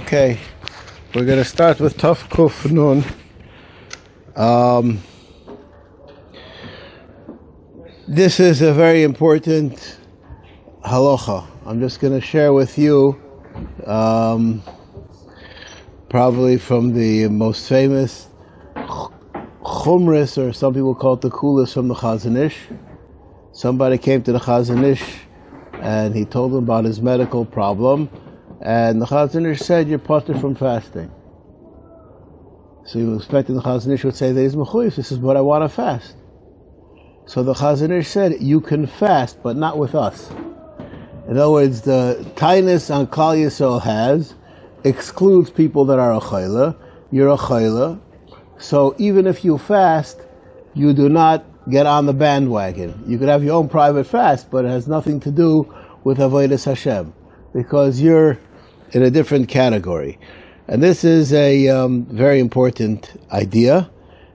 Okay, we're going to start with Taf Kuf Nun. This is a very important halacha. I'm just going to share with you probably from the most famous chumris, or some people call it the coolest, from the Chazon Ish. Somebody came to the Chazon Ish and he told him about his medical problem, and the Chazon Ish said, "You're potter from fasting." So you were expecting the Chazon Ish would say that he's mechuyev. This is what I want to fast. So the Chazon Ish said, "You can fast, but not with us." In other words, the tightness on Klal Yisrael has excludes people that are a chayla. You're a chayla, so even if you fast, you do not get on the bandwagon. You could have your own private fast, but it has nothing to do with Avodas Hashem, because you're in a different category. And this is a very important idea.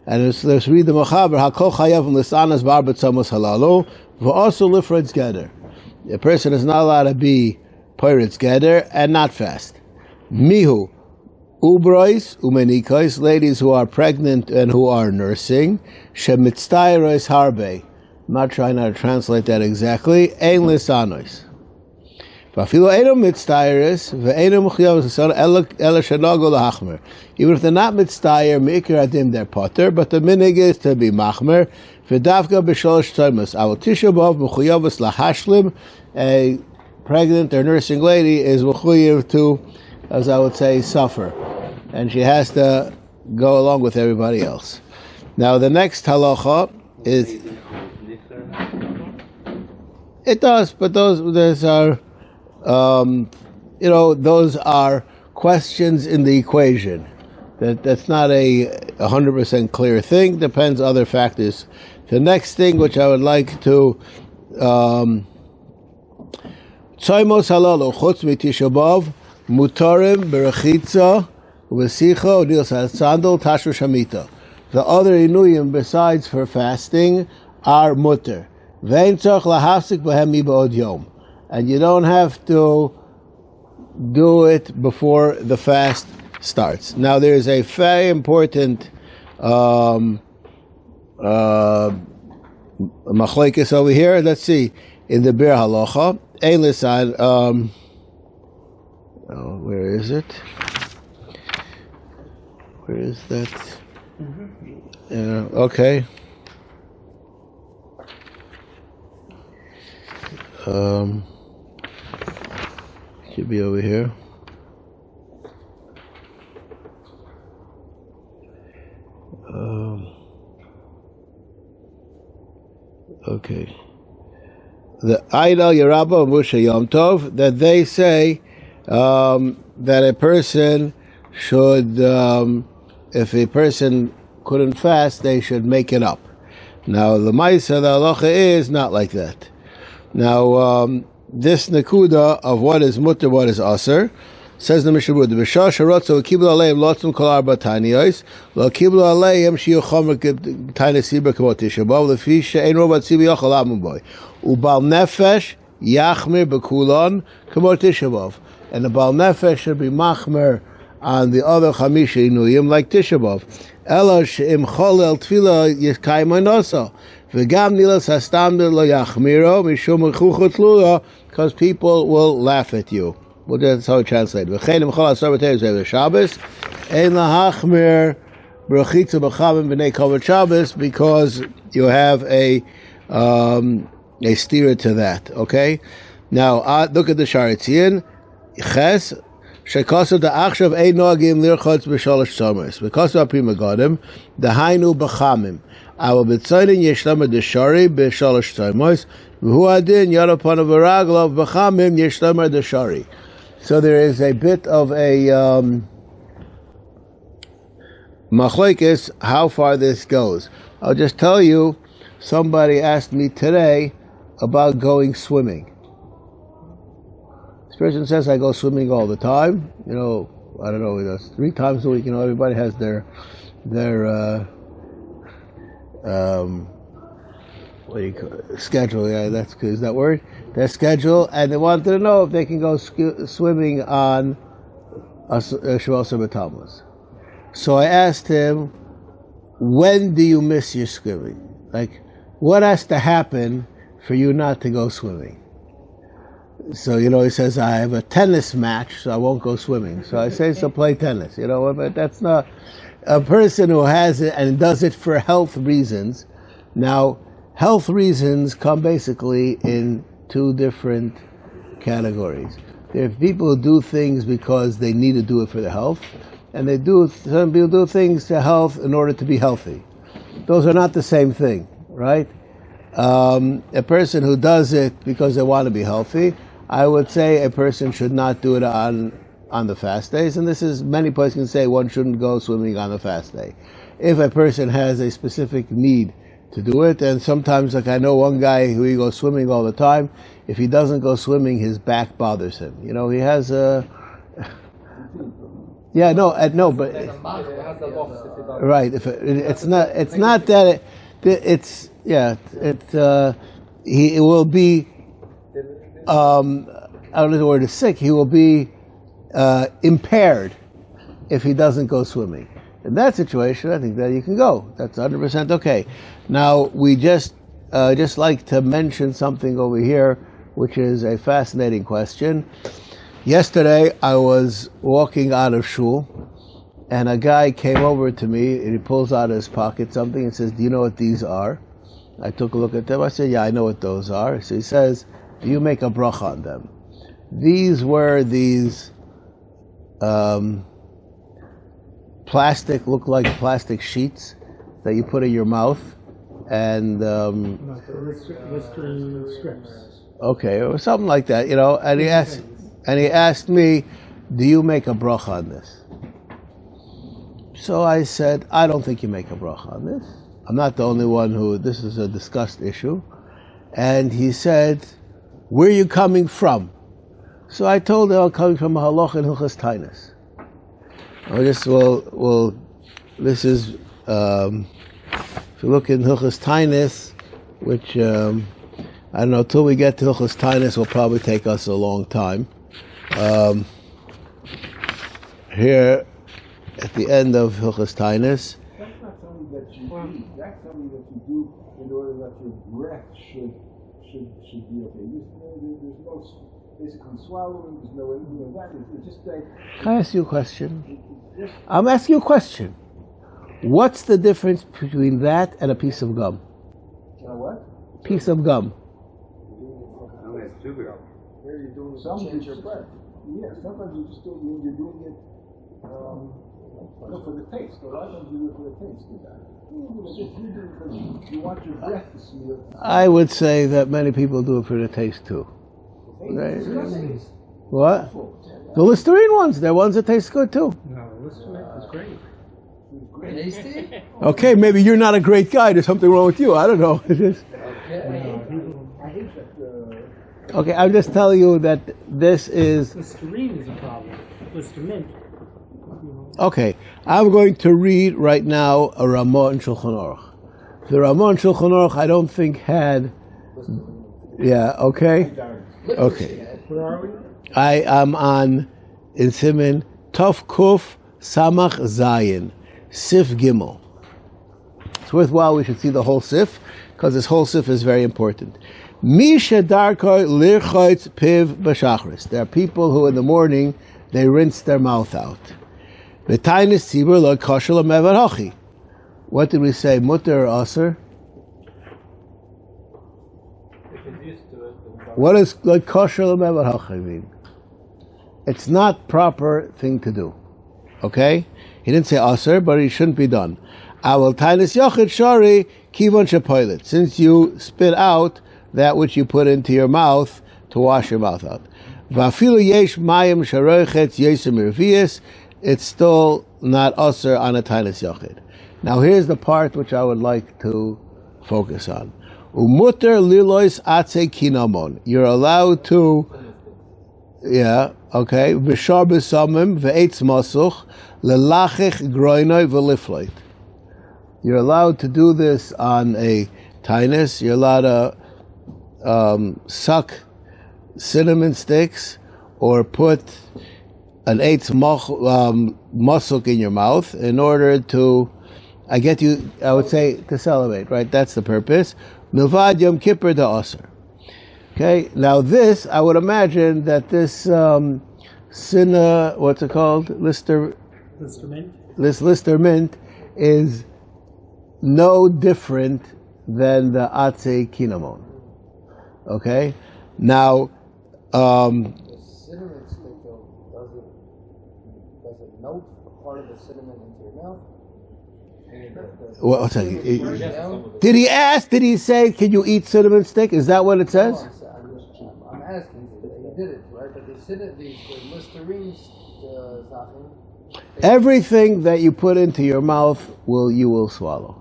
And let's read the Machaber. Hakol chayav l'sanas bar b'tzamos halalu v'aso lifratz geder. A person is not allowed to be pirates geder and not fast. Mihu ubrois umenikos, ladies who are pregnant and who are nursing. Shemitztayros harbe. I'm not trying to translate that exactly. Ein lisanos. Even if they're not mitztayer, meikir adim, they're potter, but the minig is to be machmer. V'davka b'sholosh tzomos. Al tisha b'av mechuyavos lahashlim. A pregnant or nursing lady is mechuyev to, as I would say, suffer, and she has to go along with everybody else. Now the next halacha is. It does, but those are. Those are questions in the equation. That's not a 100% clear thing. Depends on other factors. The next thing which I would like to Tzoymos halalu chutz mitisha b'av mutarim berachitza u'besicha u'dilas sandal tashru shamita. The other inuyim besides for fasting are mutter. Vein tzarich lahafsik b'hem miba'od yom. And you don't have to do it before the fast starts. Now, there is a very important machlokes over here. Let's see. In the Bir Halacha, ein lisan. Where is it? Where is that? Okay. Should be over here. Okay. The Aidal Yerabba Musha Yom Tov, that they say that a person should, if a person couldn't fast, they should make it up. Now the Maisa, the halacha is not like that. Now, this nekuda of what is mutter, what is aser, says the Mishnah Berurah, "B'shah sharotzo kiblu aleim lotzum kol arba taniyos, lo kiblu aleim shiyu chomer tanya sibra k'mot tisha b'av, lefi she'ein robat sibi yochel amun boy, u'bal nefesh yachmir b'kulon k'mot tisha b'av." And the bal nefesh should be machmer on the other chamisha inuyim like tisha b'av. Ela she'im cholel tefila yikayim oinosa. V'gam nilas hastamid lo yachmiro mishum mechuchot lula, because people will laugh at you. Well, that's how it translates. V'chein imchol asar b'teis v'ev Shabbos ein lahachmir b'rachitza b'chavim b'nei kavod Shabbos, because you have a stira to that. Okay. Now look at the Sharetzian. Ches shekosov da'achshav ein noagim lirchotz b'sholosh tzomos. V'kosov aprim agadim dahainu b'chamim. Our b'tzoyin yeshlama deshari b'sholosh tzomos. V'hu adin yarapon v'raglov b'chamim yeshlama deshari. So there is a bit of a machlokes how far this goes. I'll just tell you, somebody asked me today about going swimming. This person says, "I go swimming all the time. I don't know, 3 times a week. Everybody has their what do you call it? Schedule? Yeah, is that word? Their schedule, and they wanted to know if they can go swimming on So I asked him, when do you miss your swimming? Like, what has to happen for you not to go swimming? So, he says, I have a tennis match, so I won't go swimming. So I say, so play tennis, but that's not a person who has it and does it for health reasons. Now, health reasons come basically in two different categories. There are people who do things because they need to do it for their health, and some people do things to health in order to be healthy. Those are not the same thing, right? A person who does it because they want to be healthy, I would say a person should not do it on the fast days, and this is, many places can say one shouldn't go swimming on the fast day. If a person has a specific need to do it, and sometimes, like I know one guy who he goes swimming all the time, if he doesn't go swimming, his back bothers him. He has a... Yeah, but... Right, it's not that it will be... I don't know the word is sick. He will be impaired if he doesn't go swimming. In that situation, I think that you can go. That's 100% okay. Now, we just like to mention something over here, which is a fascinating question. Yesterday, I was walking out of shul, and a guy came over to me, and he pulls out of his pocket something and says, do you know what these are? I took a look at them. I said, yeah, I know what those are. So he says, do you make a bracha on them? These were these look like plastic sheets that you put in your mouth, and Listerine strips. Okay, or something like that, and he asked me, do you make a bracha on this? So I said, I don't think you make a bracha on this. I'm not the only one who, this is a discussed issue. And he said, where are you coming from? So I told him I'm coming from a halacha in Hilchos Tainis. This is, if you look in Hilchos Tainis, which, I don't know, till we get to Hilchos Tainis will probably take us a long time. Here, at the end of Hilchos Tainis, that's not something that you eat. That's something that you do in order that your breath should be okay. There's no basically swallowing. There's no anything of that. It's just like. Can I ask you a question? I'm asking you a question. What's the difference between that and a piece of gum? What? Piece of gum. It's chewing gum. Here you're doing something to your breath. Yeah, sometimes you just do it when you're doing it for the taste. A lot of times you do it for the taste. You want your breath to smell. I would say that many people do it for the taste too. What? The Listerine ones. They're ones that taste good too. No, the Listerine is great. Tasty? Okay, maybe you're not a great guy. There's something wrong with you. I don't know. Okay, I'm just telling you that this is... Listerine is a problem. Listerine. Okay, I'm going to read right now a Ramah in Shulchan Aruch. The Ramah in Shulchan Aruch I don't think had... Yeah, okay? Okay. Where are we? I am on, in Siman, Tov Kuf Samach Zayin, Sif Gimel. It's worthwhile we should see the whole Sif, because this whole Sif is very important. Misha Darkoi Lirchoitz Piv B'Shachris. There are people who in the morning, they rinse their mouth out. V'tainis Tzibur Lo Kosher Lo Mevar Hochi. What did we say? Mutter or Aser? What does Lo Kosher Lo Mevar Hochi mean? It's not proper thing to do. Okay? He didn't say Aser, but it shouldn't be done. Awal Tainis Yochid Shari Kivon Shepoilet. Since you spit out that which you put into your mouth to wash your mouth out. Vafilu yesh mayim sharoichetz yesem irvius. It's still not aser on a tainis yochid. Now here's the part which I would like to focus on. Umuter lilois atze kinamon. You're allowed to, v'shar b'samim v'etz masuch lelachich groinoi v'lifleit. You're allowed to do this on a tainis. You're allowed to suck cinnamon sticks or put an eighth musuk in your mouth in order to, I would say, to celebrate, right? That's the purpose. Milvad Yom Kippur da'aser. Okay, now this, I would imagine that this what's it called? Listermint is no different than the Atze Kinamon. Okay? Now, the cinnamon stick though, does it melt part of the cinnamon into your mouth? Well, I'll tell you. Did he say, can you eat cinnamon stick? Is that what it says? I'm asking, you did it, right? But the Listerine Sachen. Everything that you put into your mouth, you will swallow.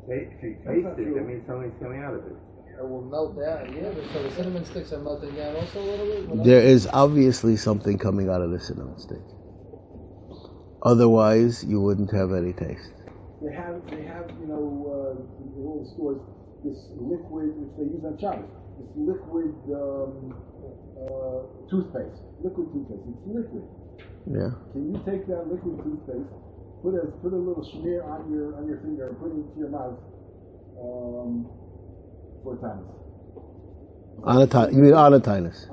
If you taste it, that means something's coming out of it. It will melt down, yeah. So the cinnamon sticks are melting down also a little bit? There is obviously something coming out of the cinnamon stick. Otherwise, you wouldn't have any taste. They have, in all the stores, this liquid, which they use on Shabbos. This liquid toothpaste. Liquid toothpaste. It's liquid. Yeah. Can you take that liquid toothpaste, put a little smear on your finger, and put it into your mouth 4 times? You mean anatinus?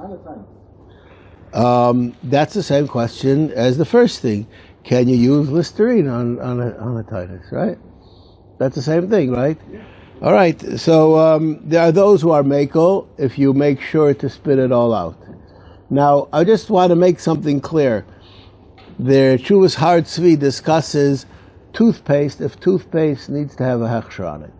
Anatinus. That's the same question as the first thing. Can you use Listerine on anatinus, right? That's the same thing, right? Yeah. All right. So there are those who are makel if you make sure to spit it all out. Now, I just want to make something clear. The Chuvas Har Tzvi discusses toothpaste if toothpaste needs to have a hechsher on it.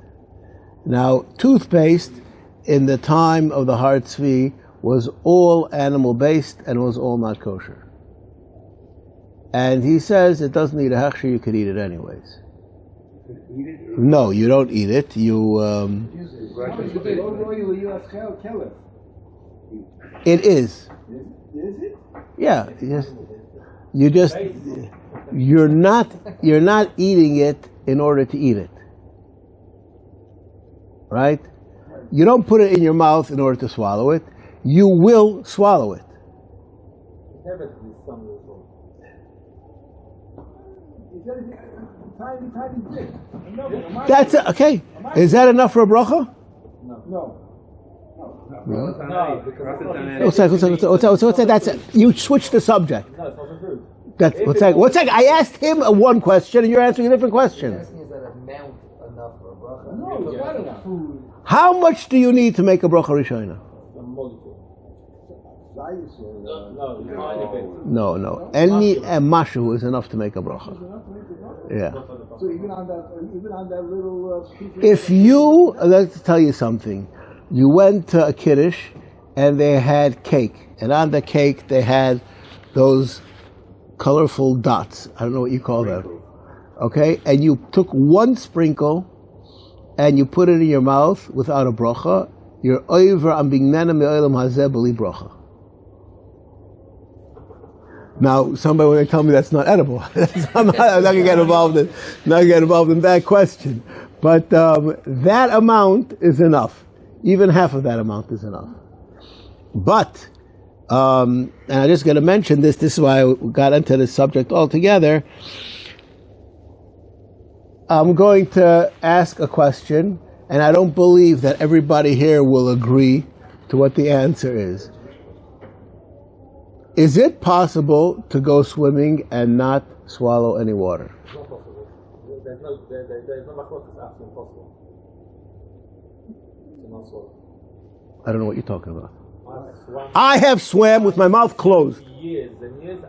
Now, toothpaste in the time of the Har Tzvi was all animal-based and was all not kosher. And he says it doesn't need a hechsher, you could eat it anyways. No, you don't eat it. It is. Is it? Yeah. You're not eating it in order to eat it. Right? You don't put it in your mouth in order to swallow it. You will swallow it. Tiny bit. That's it. Okay. Is that enough for a bracha? No. What's that? That's it. You switched the subject. No, it's not for food. What's that? I asked him one question and you're answering a different question. Is that amount enough for a bracha? No, it's not enough. How much do you need to make a bracha rishona? No. Any mashu is enough to make a bracha. Yeah. So even on that little if you, let's tell you something. You went to a kiddush and they had cake, and on the cake they had those colorful dots. I don't know what you call them. Okay, and you took one sprinkle and you put it in your mouth without a bracha. You're over on being nana me'olam hazeh b'li bracha. Now, somebody will tell me that's not edible. I'm not going to get involved in that question. But that amount is enough. Even half of that amount is enough. But, and I'm just going to mention this is why I got into this subject altogether. I'm going to ask a question, and I don't believe that everybody here will agree to what the answer is. Is it possible to go swimming and not swallow any water? It's not possible. There's no halachos. It's absolutely impossible. To not swallow. I don't know what you're talking about. I have swam with my mouth closed. Years and years.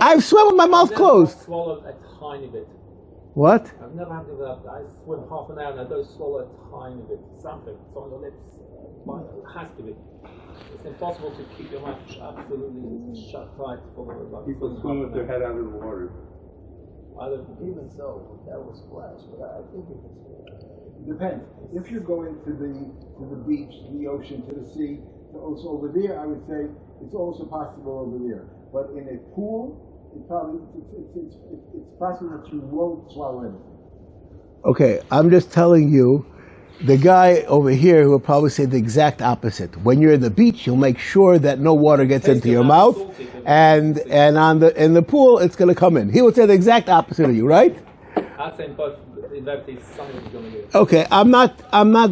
I've swam with my mouth closed. I've swallowed a tiny bit. What? I've never had to do that. I swim half an hour and I don't swallow a tiny bit. Something. It's on the lips. It has to be. It's impossible to keep your mouth absolutely shut tight for people swim with their head out of the water. Even so, that was splash, but I think it depends. If you're going to the beach, to the ocean, to the sea, also over there, I would say it's also possible over there. But in a pool, it's possible that you won't swallow anything. Okay, I'm just telling you the guy over here who will probably say the exact opposite. When you're at the beach, you'll make sure that no water gets into your mouth, and in the pool, it's going to come in. He would say the exact opposite of you, right? I think, but in that case, someone's going to get it. Okay, I'm not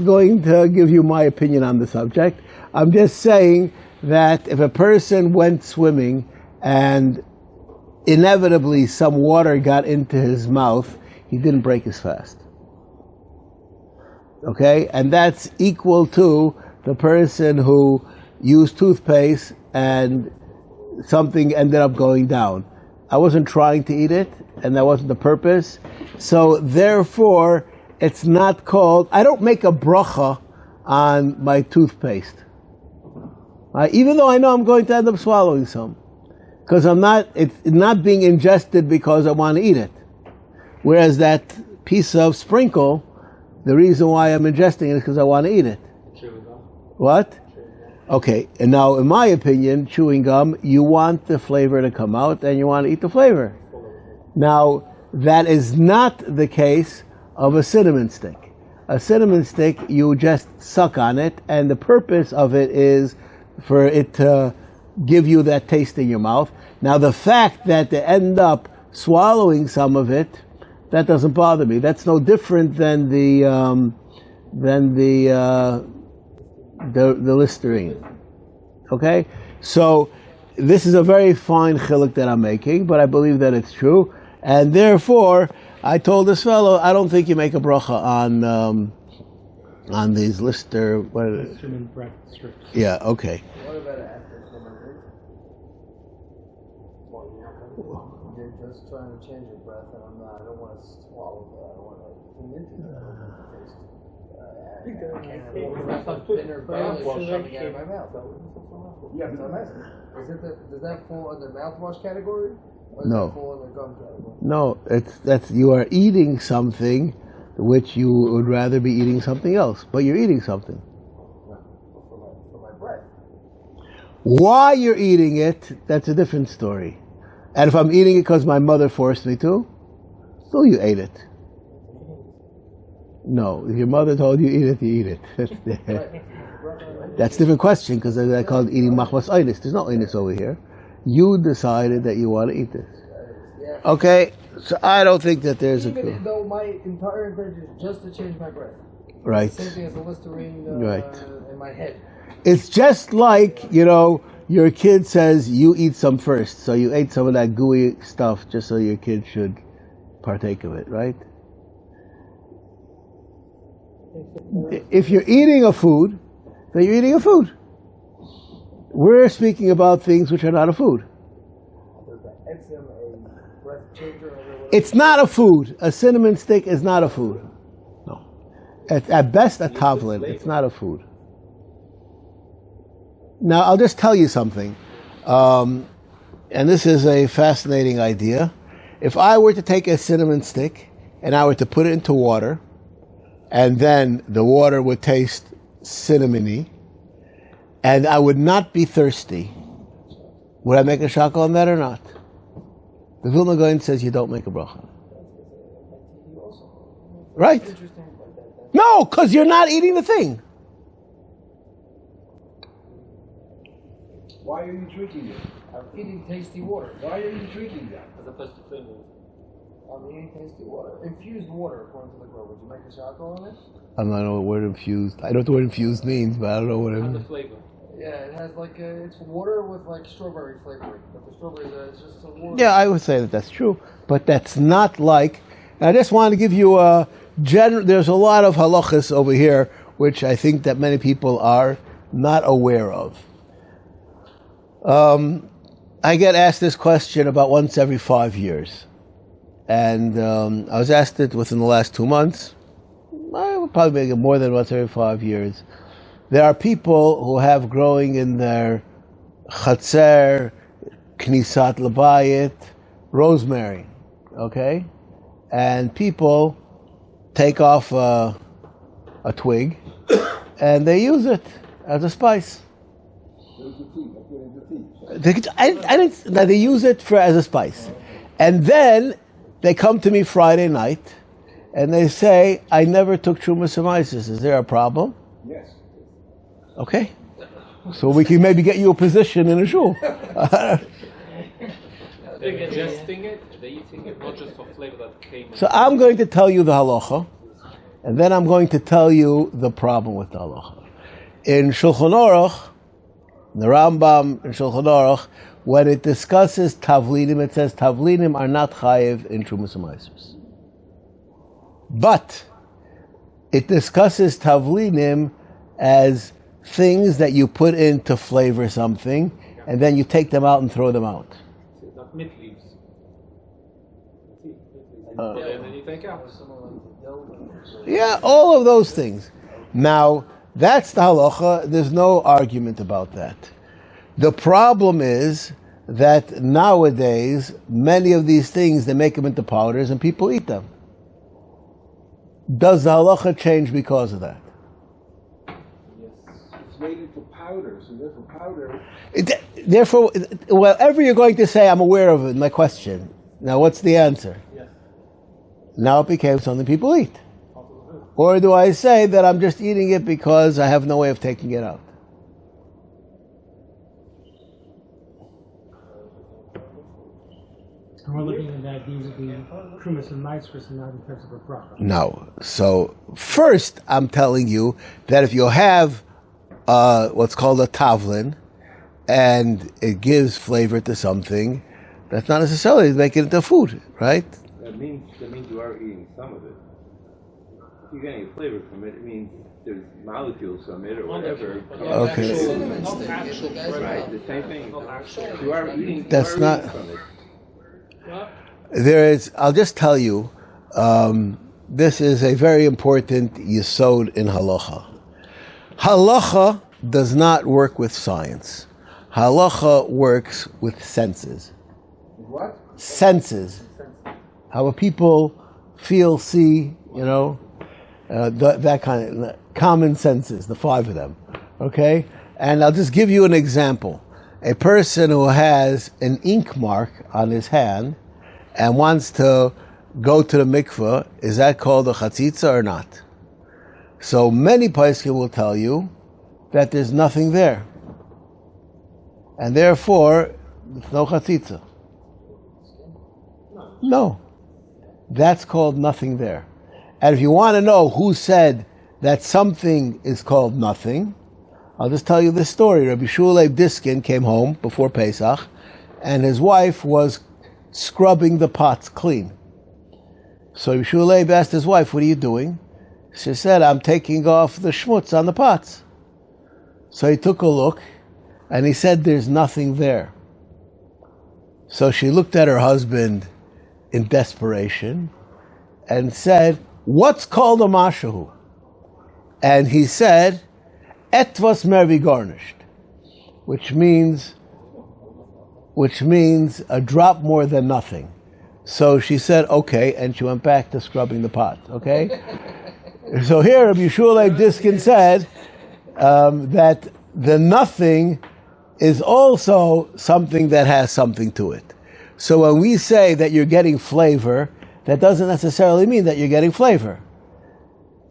going to give you my opinion on the subject. I'm just saying that if a person went swimming and inevitably some water got into his mouth, he didn't break his fast. Okay, and that's equal to the person who used toothpaste and something ended up going down. I wasn't trying to eat it, and that wasn't the purpose. So therefore, it's not called, I don't make a bracha on my toothpaste. Even though I know I'm going to end up swallowing some. Because it's not being ingested because I want to eat it. Whereas that piece of sprinkle, the reason why I'm ingesting it is because I want to eat it. Chewing gum. What? Okay, and now in my opinion, chewing gum, you want the flavor to come out and you want to eat the flavor. Now, that is not the case of a cinnamon stick. A cinnamon stick, you just suck on it, and the purpose of it is for it to give you that taste in your mouth. Now, the fact that they end up swallowing some of it, that doesn't bother me. That's no different than the Listerine. Okay? So, this is a very fine chiluk that I'm making, but I believe that it's true. And therefore, I told this fellow, I don't think you make a bracha on these Lister... What are Instrument breath strips. Yeah, okay. What about after similarity? You're just trying to change your breath, and I don't want to swallow that. I want to tune into that. I can't have a thinner garlic coming out of my mouth. Yeah, So I'm asking, does that fall under mouthwash category? Or does No. that fall under gum category? No, that's you are eating something which you would rather be eating something else, but you're eating something. For my breath. Why you're eating it, that's a different story. And if I'm eating it because my mother forced me to, still you ate it. No, if your mother told you eat it, you eat it. That's a different question, because I call it eating machmas oinis. There's no oinis over here. You decided that you want to eat this. Okay, so I don't think that there's Even though my entire intention is just to change my breath. Right. Same thing as the Listerine Right. in my head. It's just like, your kid says you eat some first, so you ate some of that gooey stuff just so your kid should partake of it, right? If you're eating a food, then you're eating a food. We're speaking about things which are not a food. It's not a food. A cinnamon stick is not a food. No. At best, a tavlin. It's not a food. Now, I'll just tell you something. And this is a fascinating idea. If I were to take a cinnamon stick and I were to put it into water, and then the water would taste cinnamony, and I would not be thirsty, would I make a shakal on that or not? The Vilna Gaon says you don't make a bracha. Right? No, because you're not eating the thing. Why are you drinking it? I'm eating tasty water. Why are you drinking that? As opposed to clean water. I'm eating tasty water. Infused water, according to the Torah. Would you make a shakal on it? I don't know what word infused. I don't know what word infused means, but I don't know what it And the means. flavor. Yeah, it has it's water with strawberry flavoring. But the strawberries is just a water. Yeah, I would say that that's true, but that's not like. I just want to give you a general. There's a lot of halachas over here, which I think that many people are not aware of. I get asked this question about once every 5 years, and I was asked it within the last 2 months. I would probably make it more than once every 5 years. There are people who have growing in their chatzer, knisat labayit, rosemary, okay? And people take off a twig and they use it as a spice. They use it as a spice. And then they come to me Friday night and they say, I never took Trumas Amaisis. Is there a problem? Yes. Okay. So we can maybe get you a position in a shul. They're ingesting it, they're eating it, not just for flavor that came. So I'm going to tell you the halacha, and then I'm going to tell you the problem with the halacha. In Shulchan Aruch, the Rambam in Shulchan Aruch, when it discusses tavlinim, it says tavlinim are not chayiv in Trumas Amaisers. But it discusses tavlinim as things that you put in to flavor something, and then you take them out and throw them out. Not mint leaves. And then you take out. Yeah, all of those things. Now, that's the halacha. There's no argument about that. The problem is that nowadays, many of these things, they make them into powders and people eat them. Does the halacha change because of that? It's made into powder, so therefore powder. Therefore, whatever you're going to say, I'm aware of it, my question. Now, what's the answer? Yes. Now it became something people eat. Or do I say that I'm just eating it because I have no way of taking it out? And we're looking at that these would be Trumas and Maasros and not in terms of a profit. No. So first, I'm telling you that if you have what's called a tavlin, and it gives flavor to something, that's not necessarily to make it into food, right? That means you are eating some of it. If you're getting a flavor from it, it means there's molecules from it or whatever. Okay. Right, the same thing. You are eating. That's you are not. eating from it. There is. I'll just tell you. This is a very important yesod in halacha. Halacha does not work with science. Halacha works with senses. What? Senses. How people feel, see, that kind of common senses, the 5 of them. Okay? And I'll just give you an example. A person who has an ink mark on his hand and wants to go to the mikveh, is that called a chatzitza or not? So many poskim will tell you that there's nothing there. And therefore, it's no chatzitza. No. That's called nothing there. And if you want to know who said that something is called nothing, I'll just tell you this story. Rabbi Shulei Diskin came home before Pesach, and his wife was scrubbing the pots clean. So Rabbi Shulei asked his wife, what are you doing? She said, I'm taking off the schmutz on the pots. So he took a look, and he said, there's nothing there. So she looked at her husband in desperation and said, what's called a mashahu? And he said, etvas mervi garnished, which means a drop more than nothing. So she said, okay, and she went back to scrubbing the pot, okay? So here, Rabbi Shulei Diskin said that the nothing is also something that has something to it. So when we say that you're getting flavor, that doesn't necessarily mean that you're getting flavor.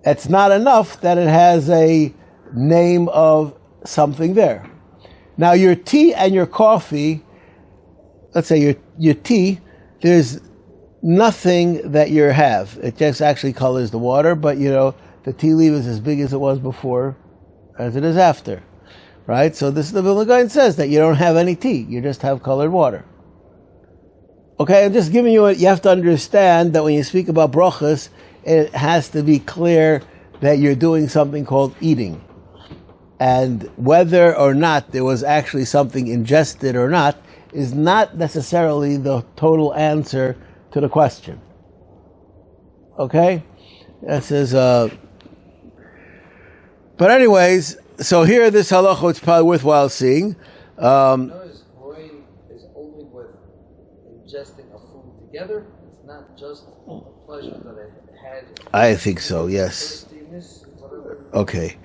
It's not enough that it has a name of something there. Now your tea and your coffee, let's say your tea, there's nothing that you have. It just actually colors the water, but the tea leaf is as big as it was before as it is after. Right? So this is the Vilna Gaon says that you don't have any tea, you just have colored water. Okay, I'm just giving you you have to understand that when you speak about brachas, it has to be clear that you're doing something called eating. And whether or not there was actually something ingested or not is not necessarily the total answer to the question. Okay? This is but anyways, so here this halacha, it's probably worthwhile seeing. Notice growing is only with ingesting a food together. It's not just the pleasure that it had. I think so, yes. Thirstiness, whatever. Okay,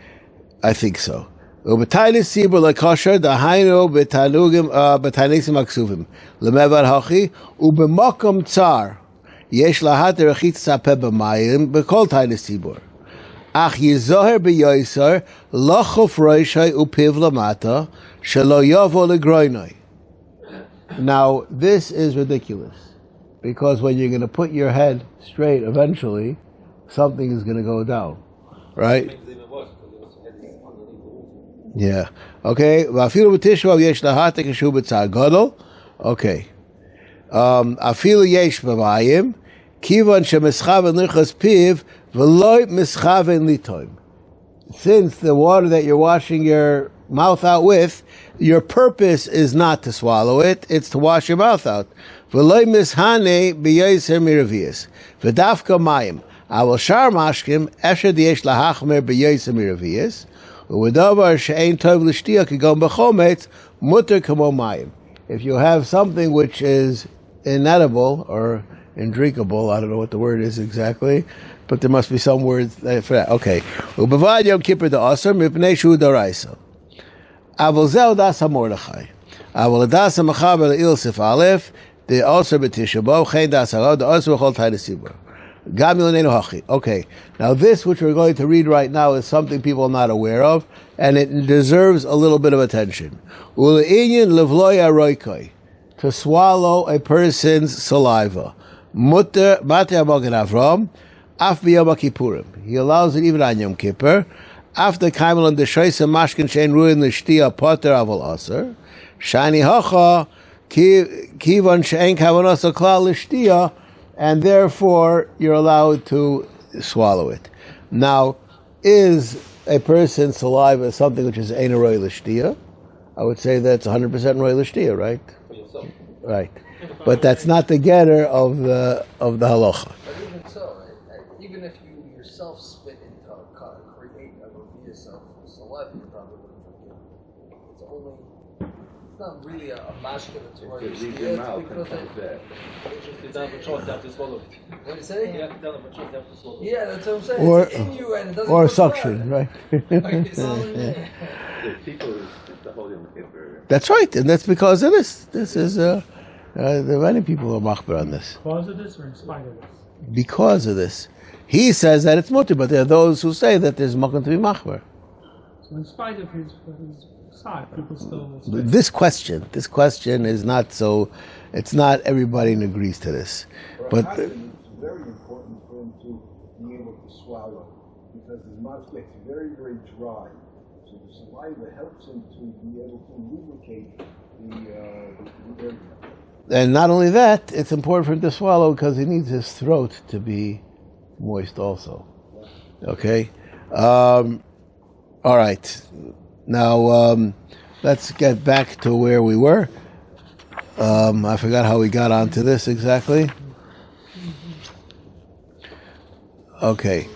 I think so. Ubetaynis sibur lekosher dahainu betanugim betanisim aksuvim lemevar hachi ubemakom tsar. Yesh lahater rechitza pe b'mayim b'kol tainis tzibur. Ach yizoher b'yoyser lochof roishai upiv lamata shelo yovo legroinoi. Now, this is ridiculous, because when you're going to put your head straight, eventually, something is going to go down, right? Yeah. Okay. Afilu b'tishvav yesh lahater kishu b'tzar gadol. Okay. Afilu yesh b'mayim kivan shemischaven lichas piv v'loy mischaven litoim. Since the water that you're washing your mouth out with, your purpose is not to swallow it, it's to wash your mouth out. V'loy mishane b'yoyser miravias. V'dafka mayim. Awal shar mashkim esher diyesh lahachmer b'yoyser miravias. U'v'davar she'ein tov l'shtiya kigom b'chometz mutter kamo mayim. If you have something which is inedible or indrinkable, I don't know what the word is exactly, but there must be some words for that. Okay. U'bavad yom kippur da'asar mipnei shu d'oraisa. Avol zeh das ha-mordechai. Avol das ha-machaber le'il sif aleph, de'asar b'tisha b'av, chen das ha-rav, de'asar b'chol tainis tzibur. Gam yilneinu hachi. Okay. Now this, which we're going to read right now, is something people are not aware of, and it deserves a little bit of attention. U'le'inyin levloi aroikoi. To swallow a person's saliva. Mutter, Mate Rabbi Avrohom, af b'yom kippurim. He allows it even on Yom Kippur. After kaimel on the shoyse mashkin shein ruin l'shtia poter avol aser. Shani hacha kivan shein kavanos klal l'shtia, and therefore you're allowed to swallow it. Now, is a person's saliva something which is ein roy l'shtia? I would say that's 100% roy l'shtia, right? Right. But that's not the getter of the halacha. But even so, even if you yourself spit into create a yourself saliva, you probably wouldn't forgive. It's not really a mashkin that's roy l'shtia. You don't have a choice, you have to swallow it. What do you say? You don't have a choice, you have to swallow it. Yeah, that's what I'm saying. Or, it's in you and it doesn't or go suction, bad. right? There's people it's the whole Yom Kippur. That's right, and that's because of this. This is there are many people who are machber on this. Because of this or in spite of this? Because of this, he says that it's mutter, but there are those who say that there's makom to be machber. So in spite of his side, people still... This question is not so. It's not everybody agrees to this, but it's very important for him to be able to swallow, because his mouth gets very, very dry. So the saliva helps him to be able to lubricate the area. and not only that, it's important for him to swallow because he needs his throat to be moist also. Okay. All right. Now let's get back to where we were. I forgot how we got onto this exactly. Okay.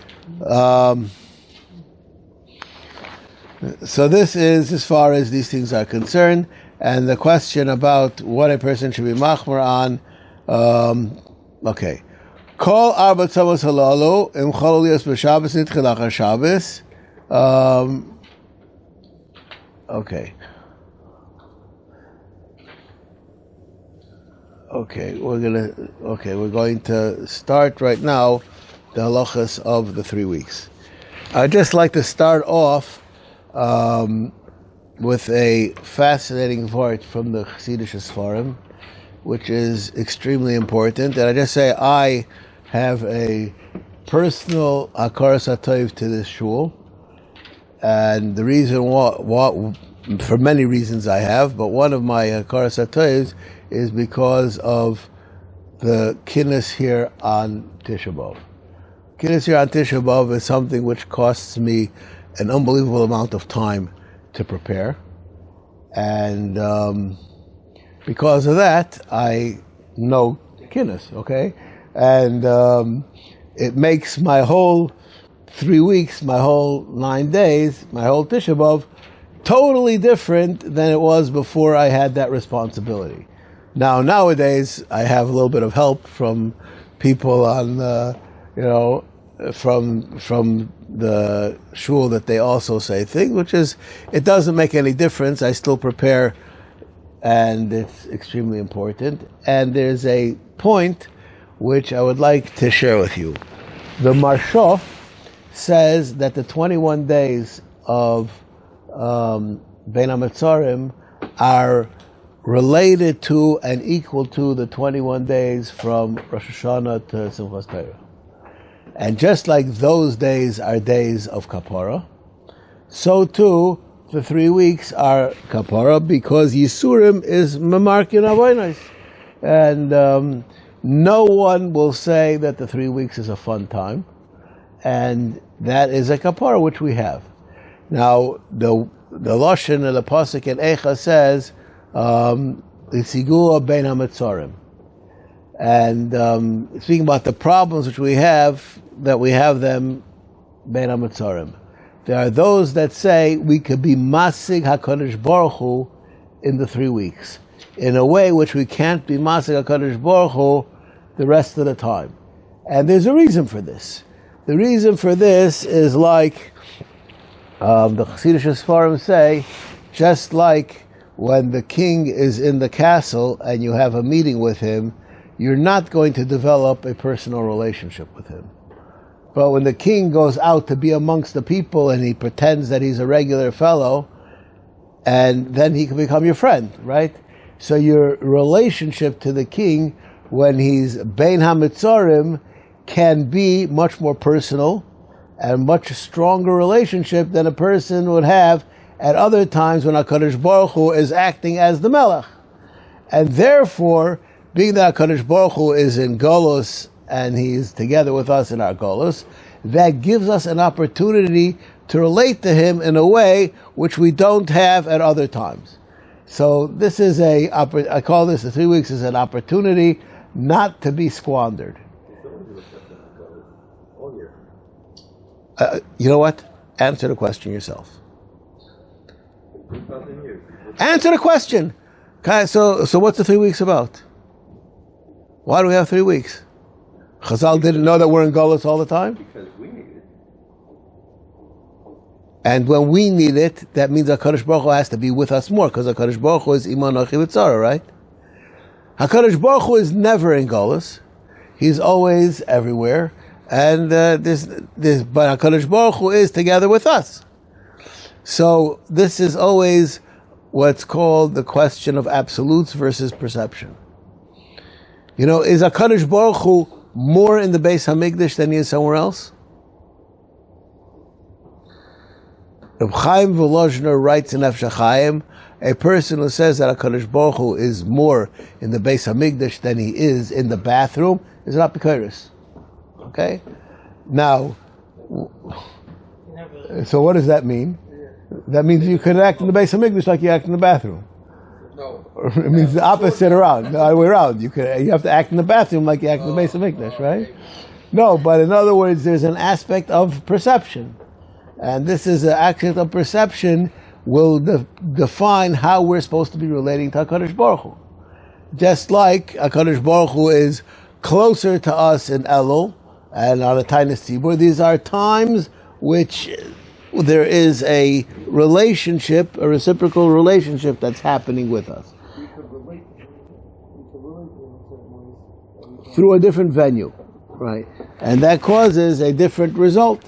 So this is as far as these things are concerned, and the question about what a person should be machmer on. Okay. Kol arba tzavos halalu im chololios b'Shabbos nitchilach haShabbos. Okay. Okay, we're going to start right now the halachas of the 3 weeks. I'd just like to start off with a fascinating vart from the Chassidish Sfarim, which is extremely important. And I just say I have a personal hakaras hatov to this shul, and the reason what for many reasons I have, but one of my hakaras hatovs is because of the kinnis here on Tisha B'Av. Kinnis here on Tisha B'Av is something which costs me an unbelievable amount of time to prepare, and because of that, I know kinnis, okay? And it makes my whole 3 weeks, my whole 9 days, my whole Tisha B'Av totally different than it was before I had that responsibility. Now, nowadays, I have a little bit of help from people on, from the shul that they also say things, which is, it doesn't make any difference. I still prepare, and it's extremely important. And there's a point which I would like to share with you. The Marsha says that the 21 days of Bein HaMetzarim are related to and equal to the 21 days from Rosh Hashanah to Simchas Torah. And just like those days are days of Kapara, so too the 3 weeks are Kapara, because Yisurim is Memarkin Avonos. And no one will say that the 3 weeks is a fun time. And that is a Kapara which we have. Now, the Lashon of the Pasuk in Eicha says, Sigua Bein HaMetzarim. And speaking about the problems which we have, that we have them Bein HaMetzarim. There are those that say we could be Masig HaKadosh Baruch Hu in the 3 weeks, in a way which we can't be Masig HaKadosh Baruch Hu the rest of the time. And there's a reason for this. The reason for this is like the Chassidish Sfarim say, just like when the king is in the castle and you have a meeting with him, you're not going to develop a personal relationship with him. But when the king goes out to be amongst the people and he pretends that he's a regular fellow, and then he can become your friend, right? So your relationship to the king when he's Bein HaMetzarim can be much more personal and much stronger relationship than a person would have at other times when HaKadosh Baruch Hu is acting as the Melech. And therefore, being that HaKadosh Baruch Hu is in Golus and he's together with us in our Golus, that gives us an opportunity to relate to him in a way which we don't have at other times. So this is I call this the 3 weeks as an opportunity not to be squandered. You know what? Answer the question yourself. Answer the question. Okay, so what's the 3 weeks about? Why do we have 3 weeks? Chazal didn't know that we're in Golus all the time? Because we need it. And when we need it, that means HaKadosh Baruch Hu has to be with us more, because HaKadosh Baruch Hu is Iman Achi V'tzara, right? HaKadosh Baruch Hu is never in Golus. He's always everywhere. And but HaKadosh Baruch Hu is together with us. So this is always what's called the question of absolutes versus perception. You know, is HaKadosh Baruch Hu more in the Beis HaMikdash than he is somewhere else? Reb Chaim Volozhner writes in Nefesh HaChaim, a person who says that HaKadosh Baruch Hu is more in the Beis HaMikdash than he is in the bathroom is an apikoros. Okay? Now, so what does that mean? That means you can act in the Beis HaMikdash like you act in the bathroom. No. It means the opposite around, the other way around. You have to act in the bathroom like you act in the Beis HaMikdash, right? No, but in other words, there's an aspect of perception. And this is an aspect of perception will define how we're supposed to be relating to HaKadosh Baruch Hu. Just like HaKadosh Baruch Hu is closer to us in Elul and on a Tainus Tzibur, these are times which there is a relationship, a reciprocal relationship that's happening with us. Through a different venue, right? And that causes a different result.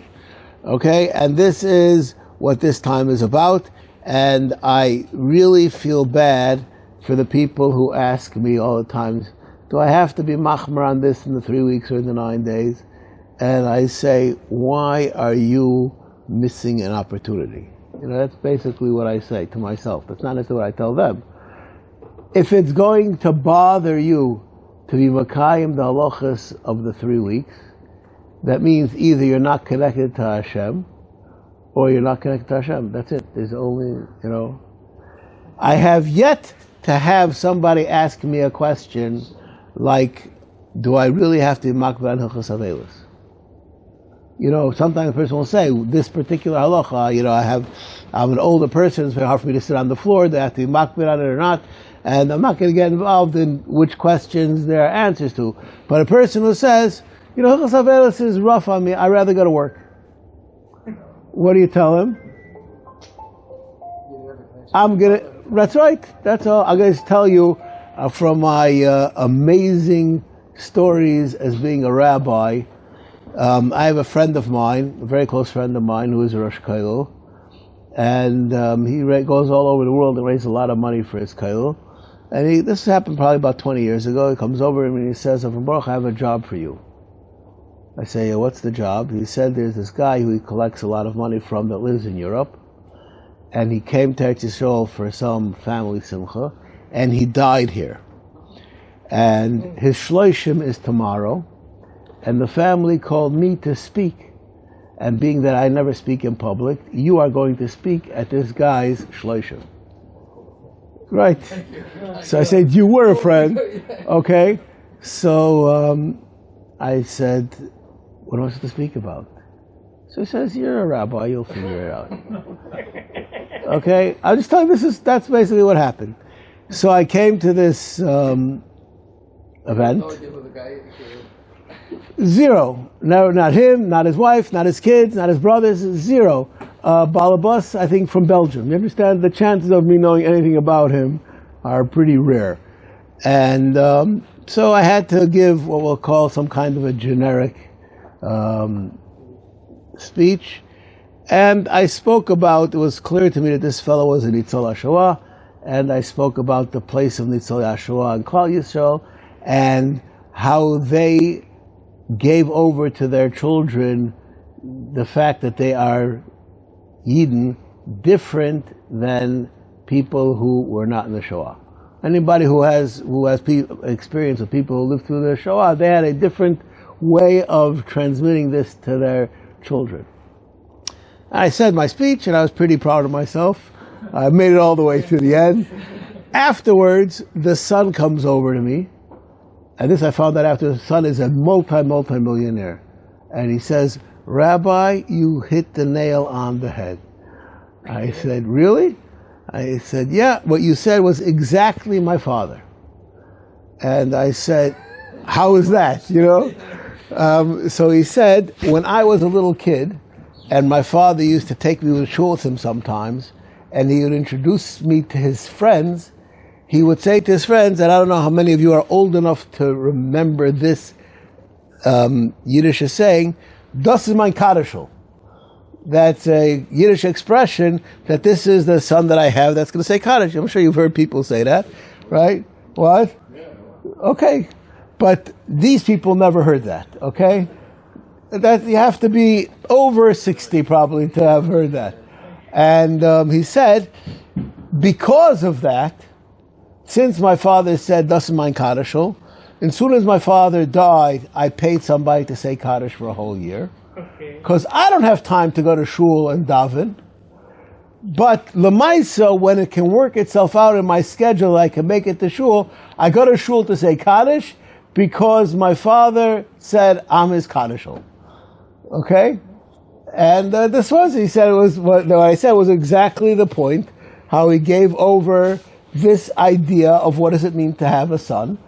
Okay, and this is what this time is about, and I really feel bad for the people who ask me all the time, do I have to be machmer on this in the 3 weeks or in the 9 days? And I say, why are you missing an opportunity? You know, that's basically what I say to myself. That's not necessarily what I tell them. If it's going to bother you to be makayim the halachas of the 3 weeks, that means either you're not connected to Hashem, or you're not connected to Hashem. That's it. There's only, you know. I have yet to have somebody ask me a question like, do I really have to be makbel on halachas avelos? You know, sometimes a person will say, this particular halacha, you know, I'm an older person, it's very hard for me to sit on the floor, do I have to be makbel on it or not? And I'm not going to get involved in which questions there are answers to. But a person who says, you know, halachas avelos is rough on me, I'd rather go to work. What do you tell him? That's right, that's all. I'm going to tell you from my amazing stories as being a rabbi. I have a friend of mine, a very close friend of mine, who is a Rosh Kollel, and he goes all over the world and raises a lot of money for his kollel. And this happened probably about 20 years ago. He comes over to me and he says, Avrohom Baruch, I have a job for you. I say, what's the job? He said, there's this guy who he collects a lot of money from that lives in Europe, and he came to Eretz Yisrael for some family simcha, and he died here. And his shloshim is tomorrow, and the family called me to speak. And being that I never speak in public, you are going to speak at this guy's shloshim. Right. So I said, you were a friend. Okay. So I said, what am I supposed to speak about? So he says, you're a rabbi, you'll figure it out. Okay. I'm just telling you, that's basically what happened. So I came to this event. Zero. No, not him, not his wife, not his kids, not his brothers. Zero. Balabus, I think, from Belgium. You understand? The chances of me knowing anything about him are pretty rare. And so I had to give what we'll call some kind of a generic speech. And I spoke about, it was clear to me that this fellow was a Nitzol HaShoah, and I spoke about the place of Nitzol HaShoah and Klal Yisrael, and how they gave over to their children the fact that they are Yidden different than people who were not in the Shoah. Anybody who has experience with people who lived through the Shoah, they had a different way of transmitting this to their children. I said my speech, and I was pretty proud of myself. I made it all the way to the end. Afterwards, the son comes over to me, and this I found out after. The son is a multi-millionaire. And he says, Rabbi, you hit the nail on the head. I said, really? I said, yeah, what you said was exactly my father. And I said, how is that, you know? So he said, when I was a little kid, and my father used to take me to shul with him sometimes, and he would introduce me to his friends, he would say to his friends, and I don't know how many of you are old enough to remember this Yiddish saying, das ist mein Kaddischl. That's a Yiddish expression that this is the son that I have that's going to say Kaddish. I'm sure you've heard people say that, right? What? Okay. But these people never heard that, okay? That you have to be over 60 probably to have heard that. And he said, because of that, since my father said, das ist mein Kaddischl, as soon as my father died, I paid somebody to say Kaddish for a whole year. Because I don't have time to go to shul and daven. But l'maisa, when it can work itself out in my schedule, I can make it to shul. I go to shul to say Kaddish because my father said, I'm his Kaddishal. Okay? And this was, he said, what I said was exactly the point, how he gave over this idea of what does it mean to have a son.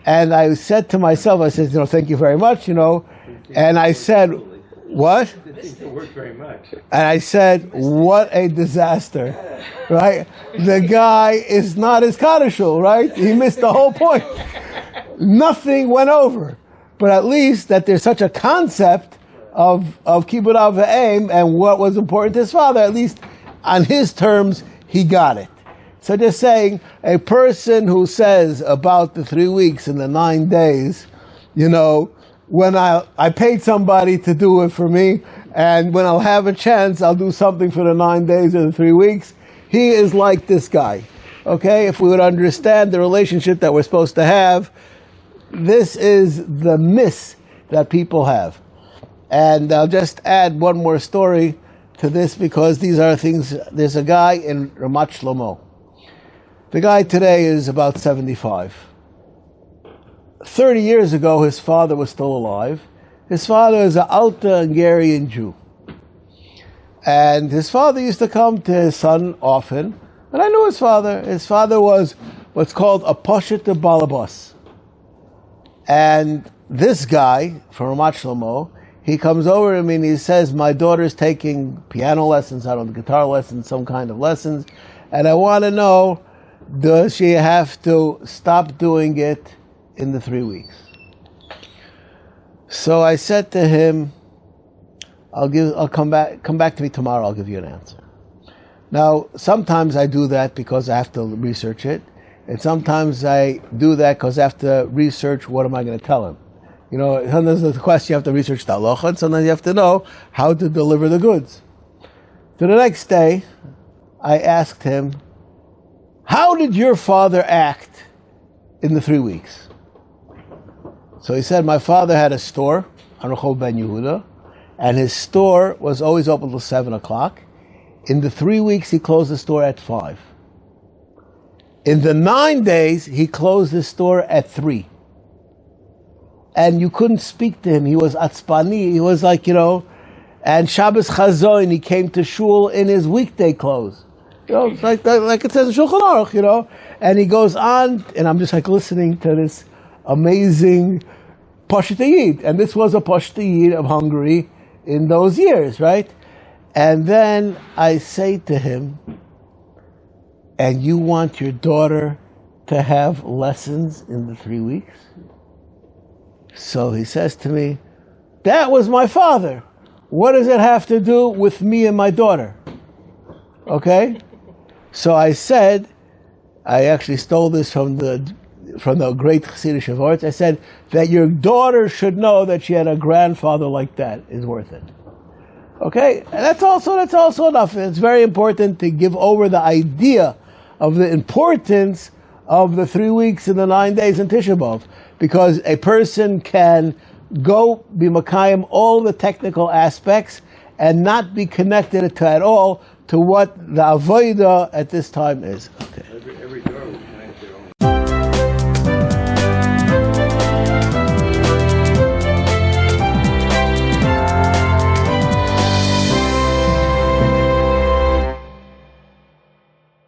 And I said to myself, I said, thank you very much, And I said, what? It seems to work very much. And I said, what a disaster, right? The guy is not his Kaddishal, right? He missed the whole point. Nothing went over. But at least that there's such a concept of kibbud av v'aim and what was important to his father, at least on his terms, he got it. So just saying, a person who says about the 3 weeks and the 9 days, when I paid somebody to do it for me, and when I'll have a chance, I'll do something for the 9 days or the 3 weeks, he is like this guy. Okay? If we would understand the relationship that we're supposed to have, this is the miss that people have. And I'll just add one more story to this because these are things. There's a guy in Ramat Shlomo. The guy today is about 75. 30 years ago, his father was still alive. His father is an Alta Hungarian Jew. And his father used to come to his son often. And I knew his father. His father was what's called a Poshet Balabas. And this guy from Ramat Shlomo, he comes over to me and he says, my daughter's taking piano lessons, I don't know, guitar lessons, some kind of lessons. And I want to know, does she have to stop doing it in the 3 weeks? So I said to him, I'll come back to me tomorrow, I'll give you an answer. Now, sometimes I do that because I have to research it, and sometimes I do that because I have to research what am I going to tell him. You know, sometimes there's a question you have to research the halacha, and sometimes you have to know how to deliver the goods. So the next day, I asked him, how did your father act in the 3 weeks? So he said, my father had a store on Rehov Ben Yehuda, and his store was always open till 7 o'clock. In the 3 weeks, he closed the store at 5. In the 9 days, he closed the store at 3. And you couldn't speak to him. He was atzpani. He was like, and Shabbos Chazoin, he came to shul in his weekday clothes. Like it says in Shulchan Aruch, And he goes on, and I'm just like listening to this amazing Pashut Yid. And this was a Pashut Yid of Hungary in those years, right? And then I say to him, and you want your daughter to have lessons in the 3 weeks? So he says to me, that was my father. What does it have to do with me and my daughter? Okay? So I said, I actually stole this from the great Chassidish Shavuot. I said that your daughter should know that she had a grandfather like that is worth it. Okay? And that's also enough. It's very important to give over the idea of the importance of the 3 weeks and the 9 days in Tisha B'Av, because a person can go be Makayim all the technical aspects and not be connected at all to what the Avodah at this time is.